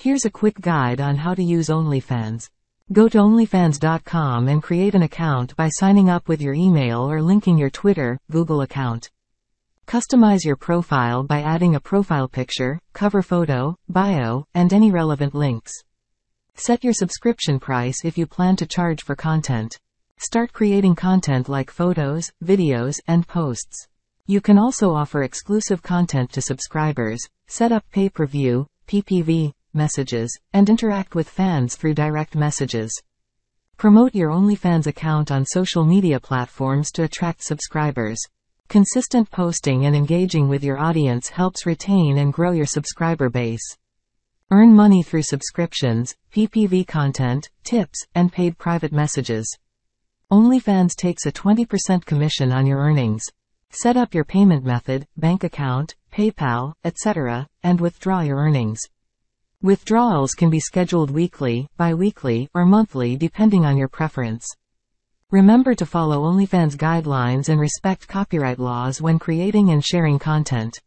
Here's a quick guide on how to use OnlyFans. Go to onlyfans.com and create an account by signing up with your email or linking your Twitter, Google account. Customize your profile by adding a profile picture, cover photo, bio, and any relevant links. Set your subscription price if you plan to charge for content. Start creating content like photos, videos, and posts. You can also offer exclusive content to subscribers, set up pay-per-view, PPV, messages, and interact with fans through direct messages. Promote your OnlyFans account on social media platforms to attract subscribers. Consistent posting and engaging with your audience helps retain and grow your subscriber base. Earn money through subscriptions, PPV content, tips, and paid private messages. OnlyFans takes a 20% commission on your earnings. Set up your payment method, bank account, PayPal, etc., and withdraw your earnings. Withdrawals can be scheduled weekly, bi-weekly, or monthly depending on your preference. Remember to follow OnlyFans guidelines and respect copyright laws when creating and sharing content.